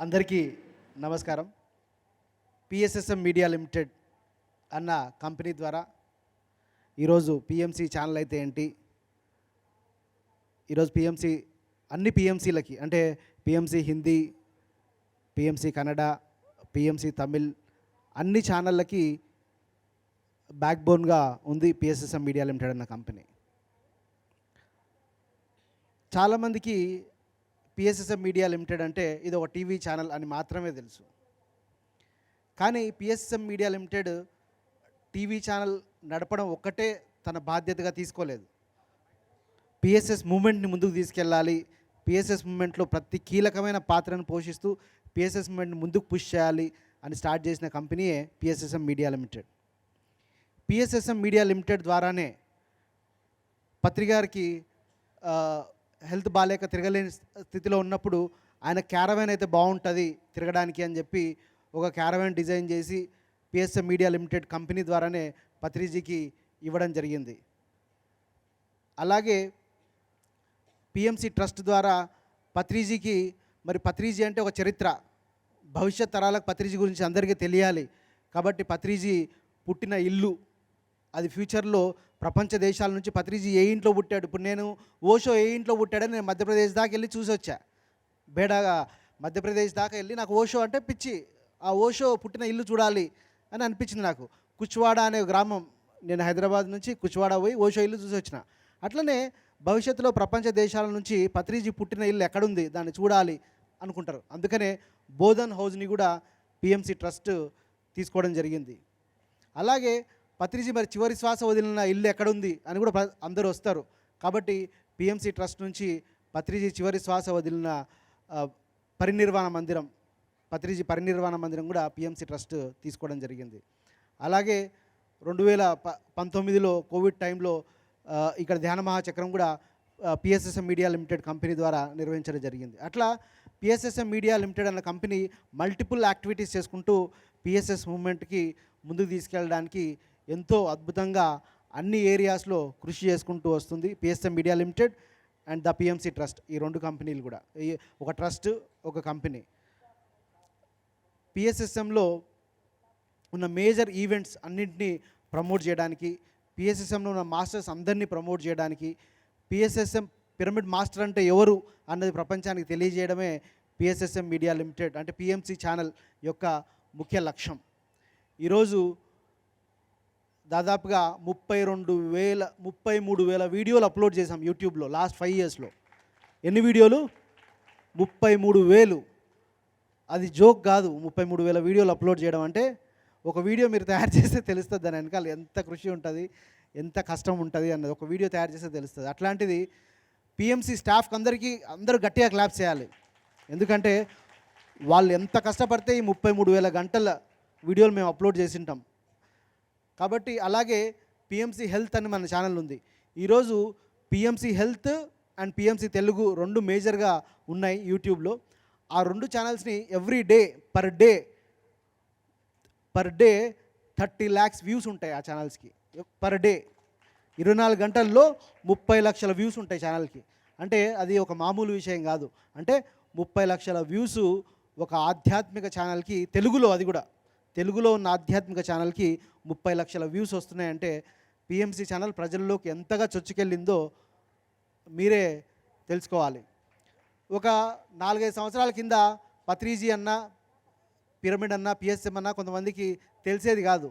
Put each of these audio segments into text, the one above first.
అందరికీ నమస్కారం. PSSM media limited అన్న కంపెనీ ద్వారా ఈరోజు పిఎంసి ఛానల్ అయితే ఏంటి, ఈరోజు పిఎంసి అన్ని పిఎంసీలకి అంటే PMC Hindi, PMC Kannada, PMC Tamil అన్ని ఛానళ్ళకి బ్యాక్ బోన్గా ఉంది పిఎస్ఎస్ఎం మీడియా లిమిటెడ్ అన్న కంపెనీ. చాలామందికి పిఎస్ఎస్ఎం మీడియా లిమిటెడ్ అంటే ఇది ఒక టీవీ ఛానల్ అని మాత్రమే తెలుసు. కానీ PSSM media limited TV channel నడపడం ఒక్కటే తన బాధ్యతగా తీసుకోలేదు. పిఎస్ఎస్ మూమెంట్ని ముందుకు తీసుకెళ్ళాలి, పిఎస్ఎస్ మూమెంట్లో ప్రతి కీలకమైన పాత్రను పోషిస్తూ పిఎస్ఎస్ మూమెంట్ని ముందుకు పుష్ చేయాలి అని స్టార్ట్ చేసిన కంపెనీయే PSSM media limited. PSSM media limited ద్వారానే పత్రికారికి హెల్త్ బాగాలేక తిరగలేని స్థితిలో ఉన్నప్పుడు ఆయన క్యారవాన్ అయితే బాగుంటుంది తిరగడానికి అని చెప్పి ఒక క్యారవాన్ డిజైన్ చేసి పిఎస్ఎం మీడియా లిమిటెడ్ కంపెనీ ద్వారానే పత్రిజీకి ఇవ్వడం జరిగింది. అలాగే పిఎంసి ట్రస్ట్ ద్వారా పత్రిజీకి, మరి పత్రిజీ అంటే ఒక చరిత్ర, భవిష్యత్ తరాలకు పత్రిజీ గురించి అందరికీ తెలియాలి కాబట్టి పత్రిజీ పుట్టిన ఇల్లు అది ఫ్యూచర్లో ప్రపంచ దేశాల నుంచి పత్రిజీ ఏ ఇంట్లో పుట్టాడు, ఇప్పుడు నేను ఓషో ఏ ఇంట్లో పుట్టాడని నేను మధ్యప్రదేశ్ దాకా వెళ్ళి చూసి వచ్చా. బేడాగా మధ్యప్రదేశ్ దాకా వెళ్ళి నాకు ఓషో అంటే పిచ్చి, ఆ ఓషో పుట్టిన ఇల్లు చూడాలి అని అనిపించింది నాకు. కుచ్వాడ అనే గ్రామం, నేను హైదరాబాద్ నుంచి కుచ్వాడ పోయి ఓషో ఇల్లు చూసి వచ్చిన. అట్లనే భవిష్యత్తులో ప్రపంచ దేశాల నుంచి పత్రిజీ పుట్టిన ఇల్లు ఎక్కడుంది దాన్ని చూడాలి అనుకుంటారు. అందుకనే బోధన్ హౌస్ని కూడా పిఎంసి ట్రస్ట్ తీసుకోవడం జరిగింది. అలాగే పత్రిజీ మరి చివరి శ్వాస వదిలిన ఇల్లు ఎక్కడుంది అని కూడా అందరూ వస్తారు కాబట్టి పిఎంసి ట్రస్ట్ నుంచి పత్రిజీ చివరి శ్వాస వదిలిన పరినిర్వాణ మందిరం, పత్రిజీ పరినిర్వాణ మందిరం కూడా పిఎంసి ట్రస్ట్ తీసుకోవడం జరిగింది. అలాగే 2019లో కోవిడ్ టైంలో ఇక్కడ ధ్యాన మహాచక్రం కూడా పిఎస్ఎస్ఎం మీడియా లిమిటెడ్ కంపెనీ ద్వారా నిర్వహించడం జరిగింది. అట్లా పిఎస్ఎస్ఎం మీడియా లిమిటెడ్ అన్న కంపెనీ మల్టిపుల్ యాక్టివిటీస్ చేసుకుంటూ పిఎస్ఎస్ మూవ్మెంట్కి ముందుకు తీసుకెళ్ళడానికి ఎంతో అద్భుతంగా అన్ని ఏరియాస్లో కృషి చేసుకుంటూ వస్తుంది PSM media limited and the PMC trust. ఈ రెండు కంపెనీలు కూడా, ఒక ట్రస్ట్ ఒక కంపెనీ. పిఎస్ఎస్ఎంలో ఉన్న మేజర్ ఈవెంట్స్ అన్నింటినీ ప్రమోట్ చేయడానికి, పిఎస్ఎస్ఎంలో ఉన్న మాస్టర్స్ అందరినీ ప్రమోట్ చేయడానికి, పిఎస్ఎస్ఎం పిరమిడ్ మాస్టర్ అంటే ఎవరు అన్నది ప్రపంచానికి తెలియజేయడమే పిఎస్ఎస్ఎం మీడియా లిమిటెడ్ అంటే పిఎంసి ఛానల్ యొక్క ముఖ్య లక్ష్యం. ఈరోజు దాదాపుగా 33,000 వీడియోలు అప్లోడ్ చేసాం యూట్యూబ్లో లాస్ట్ 5 ఇయర్స్లో. ఎన్ని వీడియోలు? 33,000. అది జోక్ కాదు. 33,000 వీడియోలు అప్లోడ్ చేయడం అంటే, ఒక వీడియో మీరు తయారు చేస్తే తెలుస్తుంది దాని వెనకాల ఎంత కృషి ఉంటుంది, ఎంత కష్టం ఉంటుంది అన్నది ఒక వీడియో తయారు చేస్తే తెలుస్తుంది. అట్లాంటిది పిఎంసి స్టాఫ్కి అందరూ గట్టిగా క్లాప్స్ చేయాలి. ఎందుకంటే వాళ్ళు ఎంత కష్టపడితే ఈ 33,000 గంటల వీడియోలు మేము అప్లోడ్ చేసి ఉంటాం కాబట్టి. అలాగే పిఎంసి హెల్త్ అని మన ఛానల్ ఉంది. ఈరోజు PMC health and PMC Telugu రెండు మేజర్గా ఉన్నాయి యూట్యూబ్లో. ఆ రెండు ఛానల్స్ని every day per day 30 lakhs views ఉంటాయి ఆ ఛానల్స్కి. పర్ డే 24 గంటల్లో 30 లక్షల వ్యూస్ ఉంటాయి ఛానల్కి. అంటే అది ఒక మామూలు విషయం కాదు. అంటే 30 లక్షల వ్యూస్ ఒక ఆధ్యాత్మిక ఛానల్కి, తెలుగులో, అది కూడా తెలుగులో ఉన్న ఆధ్యాత్మిక ఛానల్కి 30 లక్షల వ్యూస్ వస్తున్నాయంటే పిఎంసి ఛానల్ ప్రజల్లోకి ఎంతగా చొచ్చుకెళ్ళిందో మీరే తెలుసుకోవాలి. ఒక 4-5 సంవత్సరాల కింద పత్రిజీ అన్న, పిరమిడ్ అన్న, పిఎస్ఎం అన్న కొంతమందికి తెలిసేది కాదు.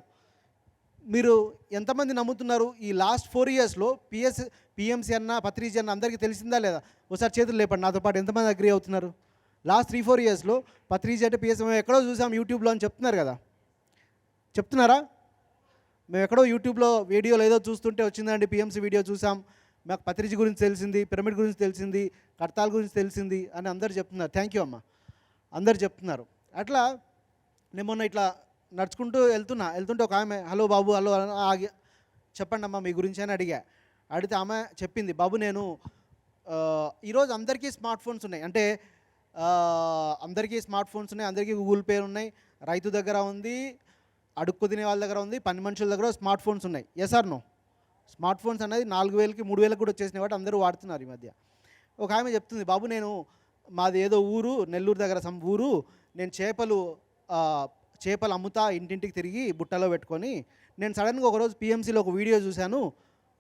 మీరు ఎంతమంది నమ్ముతున్నారు ఈ లాస్ట్ 4 ఇయర్స్లో పిఎంసి అన్న, పత్రిజీ అన్న అందరికీ తెలిసిందా లేదా? ఒకసారి చేతులు లేపండి. నాతో పాటు ఎంతమంది అగ్రీ అవుతున్నారు? లాస్ట్ 3-4 ఇయర్స్లో పత్రిజీ అంటే పిఎస్ఎం ఎక్కడో చూసాం యూట్యూబ్లో అని చెప్తున్నారు కదా, చెప్తున్నారా? మేము ఎక్కడో యూట్యూబ్లో వీడియోలో ఏదో చూస్తుంటే వచ్చిందండి పిఎంసి వీడియో చూసాం, మాకు పత్రిజీ గురించి తెలిసింది, పిరమిడ్ గురించి తెలిసింది, కడతాల గురించి తెలిసింది అని అందరు చెప్తున్నారు. థ్యాంక్ యూ అమ్మ, అందరు చెప్తున్నారు. అట్లా నేను మొన్న ఇట్లా నడుచుకుంటూ వెళ్తుంటే ఒక ఆమె, హలో బాబు, హలో ఆగి, చెప్పండి అమ్మ మీ గురించి అని అడిగితే ఆమె చెప్పింది, బాబు నేను ఈరోజు అందరికీ స్మార్ట్ ఫోన్స్ ఉన్నాయి, అంటే అందరికీ స్మార్ట్ ఫోన్స్ ఉన్నాయి, అందరికీ గూగుల్ పే ఉన్నాయి, రైతు దగ్గర ఉంది, అడుక్కు తినే వాళ్ళ దగ్గర ఉంది, పని మనుషుల దగ్గర స్మార్ట్ ఫోన్స్ ఉన్నాయి. Yes or no? Smart phones అనేది 4,000కి 3,000కి కూడా వచ్చేసినాయి కాబట్టి అందరూ వాడుతున్నారు ఈ మధ్య. ఒక ఆమె చెప్తుంది, బాబు నేను మాది ఏదో ఊరు, నెల్లూరు దగ్గర సమ్ ఊరు, నేను చేపలు అమ్ముతా ఇంటింటికి తిరిగి బుట్టలో పెట్టుకొని, నేను సడన్గా ఒకరోజు పిఎంసీలో ఒక వీడియో చూశాను,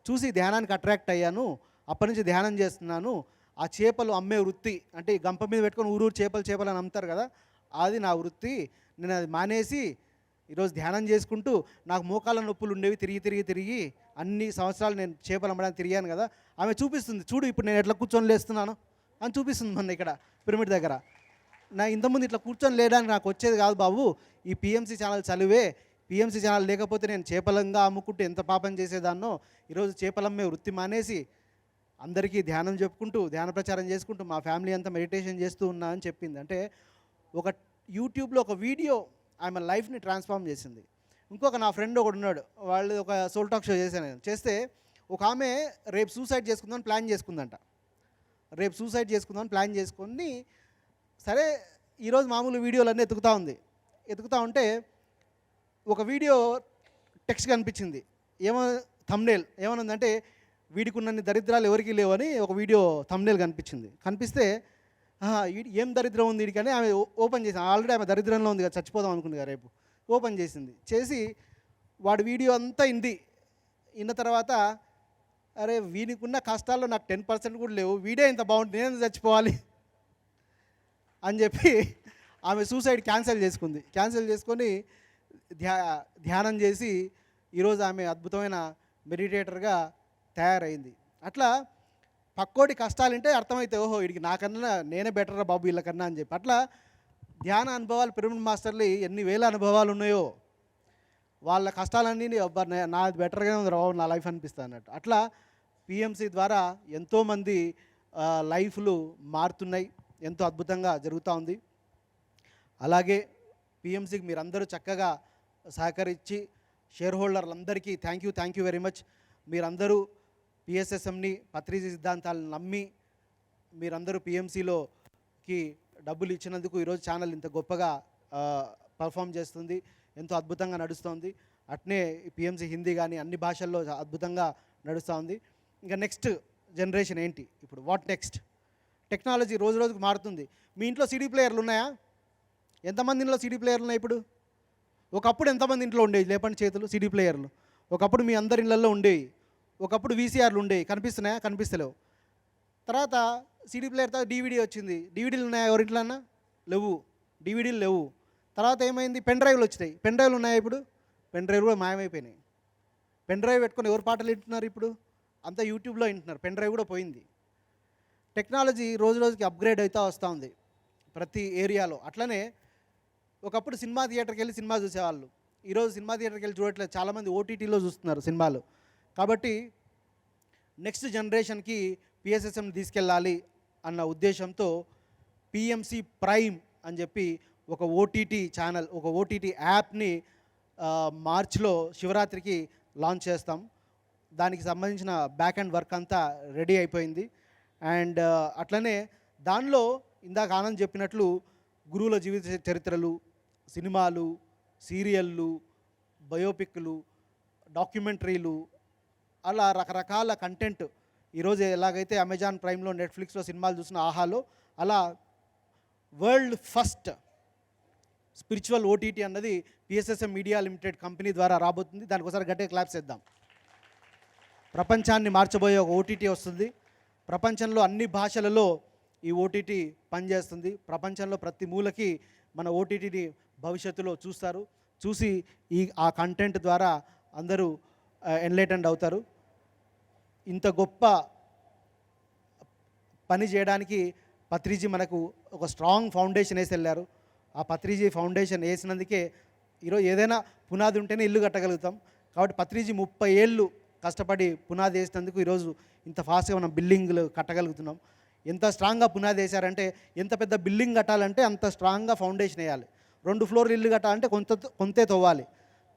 చూసి ధ్యానానికి అట్రాక్ట్ అయ్యాను, అప్పటి నుంచి ధ్యానం చేస్తున్నాను. ఆ చేపలు అమ్మే వృత్తి అంటే ఈ గంప మీద పెట్టుకొని ఊరూరు చేపలు అని అమ్ముతారు కదా, అది నా వృత్తి. నేను అది మానేసి ఈరోజు ధ్యానం చేసుకుంటూ, నాకు మోకాళ్ళ నొప్పులు ఉండేవి, తిరిగి అన్ని సంవత్సరాలు నేను చేపలు అమ్మడానికి తిరిగాను కదా. ఆమె చూపిస్తుంది, చూడు ఇప్పుడు నేను ఎట్లా కూర్చొని లేస్తున్నాను అని చూపిస్తుంది మొన్న ఇక్కడ పిరమిడ్ దగ్గర. నా ఇంతకుముందు ఇట్లా కూర్చొని లేడానికి నాకు వచ్చేది కాదు బాబు, ఈ పిఎంసీ ఛానల్ చదివే. పిఎంసీ ఛానల్ లేకపోతే నేను చేపలంగా అమ్ముకుంటూ ఎంత పాపం చేసేదాన్నో. ఈరోజు చేపలమ్మే వృత్తి మానేసి అందరికీ ధ్యానం చెప్పుకుంటూ, ధ్యాన ప్రచారం చేసుకుంటూ, మా ఫ్యామిలీ అంతా మెడిటేషన్ చేస్తూ ఉన్నా అని చెప్పింది. అంటే ఒక యూట్యూబ్లో ఒక వీడియో ఆమె లైఫ్ని ట్రాన్స్ఫార్మ్ చేసింది. ఇంకొక నా ఫ్రెండ్ ఒకడు ఉన్నాడు, వాళ్ళు ఒక సోల్ టాక్ షో చేశాను నేను. చేస్తే ఒక ఆమె రేపు సూసైడ్ చేసుకుందామని ప్లాన్ చేసుకుందంట. రేపు సూసైడ్ చేసుకుందామని ప్లాన్ చేసుకొని, సరే ఈరోజు మామూలు వీడియోలన్నీ ఎతుకుతూ ఉంటే ఒక వీడియో టెక్స్ట్ కనిపించింది. థంబ్నెయిల్ ఏమనుందంటే, వీడికి ఉన్నన్ని దరిద్రాలు ఎవరికి లేవని ఒక వీడియో థంబ్నెయిల్ కనిపిస్తే ఏం దరిద్రం ఉంది వీడికి అని ఆమె ఓపెన్ చేసింది. ఆల్రెడీ ఆమె దరిద్రంలో ఉంది కదా, చచ్చిపోదాం అనుకుంది కదా రేపు. ఓపెన్ చేసి వాడి వీడియో అంతా విన్న తర్వాత, అరే వీనికి ఉన్న కష్టాల్లో నాకు 10% కూడా లేవు, వీడే ఇంత బాగుంటుంది, నేను చచ్చిపోవాలి అని చెప్పి ఆమె సూసైడ్ క్యాన్సిల్ చేసుకొని ధ్యానం చేసి ఈరోజు ఆమె అద్భుతమైన మెడిటేటర్గా తయారైంది. అట్లా పక్కోడి కష్టాలంటే అర్థమైతే, ఓహో వీడికి నాకన్నా నేనే బెటర్ రా బాబు వీళ్ళకన్నా అని చెప్పి. అట్లా ధ్యాన అనుభవాలు పిరమిడ్ మాస్టర్లు ఎన్ని వేల అనుభవాలు ఉన్నాయో, వాళ్ళ కష్టాలన్నీ నాది బెటర్గానే ఉంది రావు నా లైఫ్ అనిపిస్తుంది అన్నట్టు. అట్లా పిఎంసి ద్వారా ఎంతోమంది లైఫ్లు మారుతున్నాయి, ఎంతో అద్భుతంగా జరుగుతూ ఉంది. అలాగే పిఎంసికి మీరందరూ చక్కగా సహకరించి, షేర్ హోల్డర్లందరికీ థ్యాంక్ యూ వెరీ మచ్. మీరందరూ పిఎస్ఎస్ఎంని, పత్రిజీ సిద్ధాంతాలను నమ్మి మీరందరూ పిఎంసిలోకి డబ్బులు ఇచ్చినందుకు ఈరోజు ఛానల్ ఇంత గొప్పగా పర్ఫామ్ చేస్తుంది, ఎంతో అద్భుతంగా నడుస్తుంది. అట్నే పిఎంసి హిందీ కానీ అన్ని భాషల్లో అద్భుతంగా నడుస్తూ ఉంది. ఇంకా నెక్స్ట్ జనరేషన్ ఏంటి, ఇప్పుడు వాట్ నెక్స్ట్? టెక్నాలజీ రోజు రోజుకు మారుతుంది. మీ ఇంట్లో సీడీ ప్లేయర్లు ఉన్నాయా? ఎంతమంది ఇంట్లో సీడీ ప్లేయర్లు ఉన్నాయి ఇప్పుడు? ఒకప్పుడు ఎంతమంది ఇంట్లో ఉండేవి లేపండి చేతులు సీడీ ప్లేయర్లు? ఒకప్పుడు మీ అందరి ఇళ్ళల్లో ఉండేవి. ఒకప్పుడు వీసీఆర్లు ఉండేవి, కనిపిస్తున్నాయా? కనిపిస్తలేవు. తర్వాత సీడీ ప్లేయర్ తర్వాత డీవీడీ వచ్చింది. డీవీడీలు ఉన్నాయా ఎవరింట్లో అన్నా? లేవు, డీవీడీలు లేవు. తర్వాత ఏమైంది? పెన్ డ్రైవ్లు వచ్చినాయి. పెన్ డ్రైవ్లు ఉన్నాయా ఇప్పుడు? పెన్ డ్రైవ్ కూడా మాయమైపోయినాయి. పెన్ డ్రైవ్ పెట్టుకొని ఎవరు పాటలు వింటున్నారు ఇప్పుడు? అంతా యూట్యూబ్లో వింటున్నారు. పెన్ డ్రైవ్ కూడా పోయింది. టెక్నాలజీ రోజు రోజుకి అప్గ్రేడ్ అవుతూ వస్తూ ఉంది ప్రతి ఏరియాలో. అట్లనే ఒకప్పుడు సినిమా థియేటర్కి వెళ్ళి సినిమా చూసేవాళ్ళు, ఈరోజు సినిమా థియేటర్కి వెళ్ళి చూడట్లేదు, చాలామంది ఓటీటీలో చూస్తున్నారు సినిమాలు. కాబట్టి నెక్స్ట్ జనరేషన్కి పిఎస్ఎస్ఎం తీసుకెళ్ళాలి అన్న ఉద్దేశంతో పిఎంసి ప్రైమ్ అని చెప్పి ఒక ఓటీటీ ఛానల్, ఒక ఓటీటీ యాప్ని మార్చ్లో శివరాత్రికి లాంచ్ చేస్తాం. దానికి సంబంధించిన బ్యాక్ అండ్ వర్క్ అంతా రెడీ అయిపోయింది. అండ్ అట్లనే దానిలో ఇందాక ఆనంద్ చెప్పినట్లు గురువుల జీవిత చరిత్రలు, సినిమాలు, సీరియళ్ళు, బయోపిక్లు, డాక్యుమెంటరీలు, అలా రకరకాల కంటెంట్. ఈరోజు ఎలాగైతే అమెజాన్ ప్రైమ్లో, నెట్ఫ్లిక్స్లో సినిమాలు చూసిన ఆహాలో, అలా వరల్డ్ ఫస్ట్ స్పిరిచువల్ ఓటీటీ అన్నది పిఎస్ఎస్ఎం మీడియా లిమిటెడ్ కంపెనీ ద్వారా రాబోతుంది. దానికోసారి గట్టిగా క్లాప్స్ ఇద్దాం. ప్రపంచాన్ని మార్చబోయే ఒక ఓటీటీ వస్తుంది. ప్రపంచంలో అన్ని భాషలలో ఈ ఓటీటీ పనిచేస్తుంది. ప్రపంచంలో ప్రతి మూలకి మన ఓటీటీని భవిష్యత్తులో చూసి ఆ కంటెంట్ ద్వారా అందరూ ఎన్లైటెండ్ అవుతారు. ఇంత గొప్ప పని చేయడానికి పత్రిజీ మనకు ఒక స్ట్రాంగ్ ఫౌండేషన్ వేసి వెళ్ళారు. ఆ పత్రిజీ ఫౌండేషన్ వేసినందుకే ఈరోజు ఏదైనా పునాది ఉంటేనే ఇల్లు కట్టగలుగుతాం. కాబట్టి పత్రిజీ 30 ఏళ్ళు కష్టపడి పునాది వేసినందుకు ఈరోజు ఇంత ఫాస్ట్గా మనం బిల్డింగ్లు కట్టగలుగుతున్నాం. ఎంత స్ట్రాంగ్గా పునాది వేశారంటే, ఎంత పెద్ద బిల్డింగ్ కట్టాలంటే అంత స్ట్రాంగ్గా ఫౌండేషన్ వేయాలి. 2 ఫ్లోర్లు ఇల్లు కట్టాలంటే కొంతే తవ్వాలి.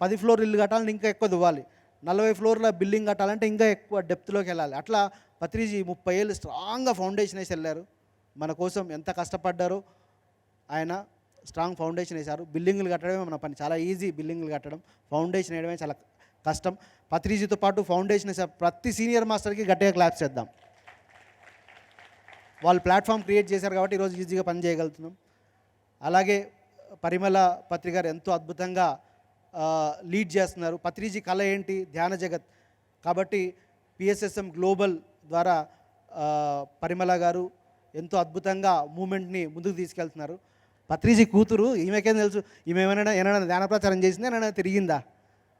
10 ఫ్లోర్లు ఇల్లు కట్టాలంటే ఇంకా ఎక్కువ తవ్వాలి. 40 ఫ్లోర్ల బిల్డింగ్ కట్టాలంటే ఇంకా ఎక్కువ డెప్త్లోకి వెళ్ళాలి. అట్లా పత్రిజీ 30 ఏళ్ళు స్ట్రాంగ్గా ఫౌండేషన్ వేసి వెళ్ళారు. మన కోసం ఎంత కష్టపడ్డారో ఆయన స్ట్రాంగ్ ఫౌండేషన్ వేశారు. బిల్డింగ్లు కట్టడమే మన పని, చాలా ఈజీ. బిల్డింగ్లు కట్టడం, ఫౌండేషన్ వేయడమే చాలా కష్టం. పత్రిజీతో పాటు ఫౌండేషన్ వేసే ప్రతి సీనియర్ మాస్టర్కి గట్టిగా క్లాప్స్ చేద్దాం. వాళ్ళు ప్లాట్ఫామ్ క్రియేట్ చేశారు కాబట్టి ఈరోజు ఈజీగా పని చేయగలుగుతున్నాం. అలాగే పరిమళ పత్రి గారు ఎంతో అద్భుతంగా లీడ్ చేస్తున్నారు. పత్రిజీ కళ ఏంటి? ధ్యాన జగత్. కాబట్టి పిఎస్ఎస్ఎం గ్లోబల్ ద్వారా పరిమళ గారు ఎంతో అద్భుతంగా మూమెంట్ని ముందుకు తీసుకెళ్తున్నారు. పత్రిజీ కూతురు, ఈమెకేం తెలుసు, ఈమె ఏమైనా ధ్యాన ప్రచారం చేసిందా, ఏమైనా తిరిగిందా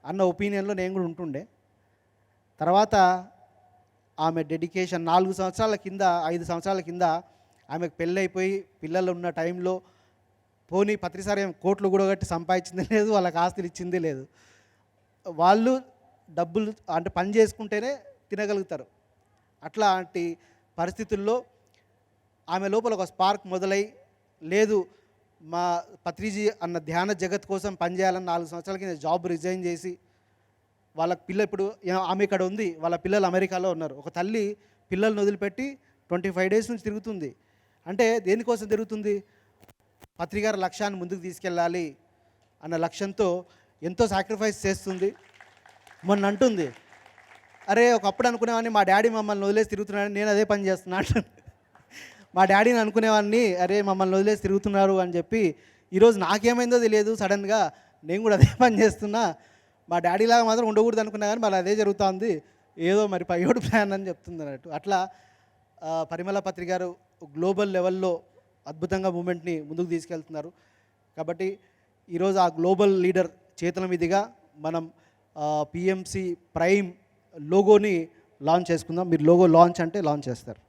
అన్న ఒపీనియన్లో నేను కూడా ఉంటుండే. తర్వాత ఆమె డెడికేషన్ 4 సంవత్సరాల కింద 5 సంవత్సరాల కింద ఆమెకు పెళ్ళైపోయి పిల్లలు ఉన్న టైంలో పోనీ పత్రిసారి ఏం కోట్లు కూడా కట్టి సంపాదించింది లేదు, వాళ్ళకి ఆస్తులు ఇచ్చింది లేదు. వాళ్ళు డబ్బులు అంటే పని చేసుకుంటేనే తినగలుగుతారు. అట్లాంటి పరిస్థితుల్లో ఆమె లోపల ఒక స్పార్క్ మొదలై, లేదు మా పత్రిజీ అన్న ధ్యాన జగత్ కోసం పనిచేయాలని 4 సంవత్సరాల కింద జాబ్ రిజైన్ చేసి వాళ్ళ ఇప్పుడు ఆమె ఇక్కడ ఉంది, వాళ్ళ పిల్లలు అమెరికాలో ఉన్నారు. ఒక తల్లి పిల్లల్ని వదిలిపెట్టి 25 డేస్ నుంచి తిరుగుతుంది. అంటే దేనికోసం తిరుగుతుంది? పత్రికార లక్ష్యాన్ని ముందుకు తీసుకెళ్ళాలి అన్న లక్ష్యంతో ఎంతో సాక్రిఫైస్ చేస్తుంది. మొన్న అంటుంది, అరే ఒకప్పుడు అనుకునేవాడిని మా డాడీ మమ్మల్ని వదిలేసి తిరుగుతున్నాడని, నేను అదే పని చేస్తున్నాను. మా డాడీని అనుకునేవాడిని, అరే మమ్మల్ని వదిలేసి తిరుగుతున్నారు అని చెప్పి, ఈరోజు నాకేమైందో తెలియదు, సడన్గా నేను కూడా అదే పని చేస్తున్నా. మా డాడీలాగా మాత్రం ఉండకూడదు అనుకున్నా కానీ మళ్ళీ అదే జరుగుతుంది, ఏదో మరి పయ్యోడు ప్లాన్ అని చెప్తుంది అన్నట్టు. అట్లా పరిమళ పత్రి గారు గ్లోబల్ లెవెల్లో అద్భుతంగా మూమెంట్ని ముందుకు తీసుకెళ్తున్నారు. కాబట్టి ఈరోజు ఆ గ్లోబల్ లీడర్ చేతుల మీదుగా మనం పిఎంసి ప్రైమ్ లోగోని లాంచ్ చేసుకుందాం. మీరు లోగో లాంచ్ అంటే లాంచ్ చేస్తారు.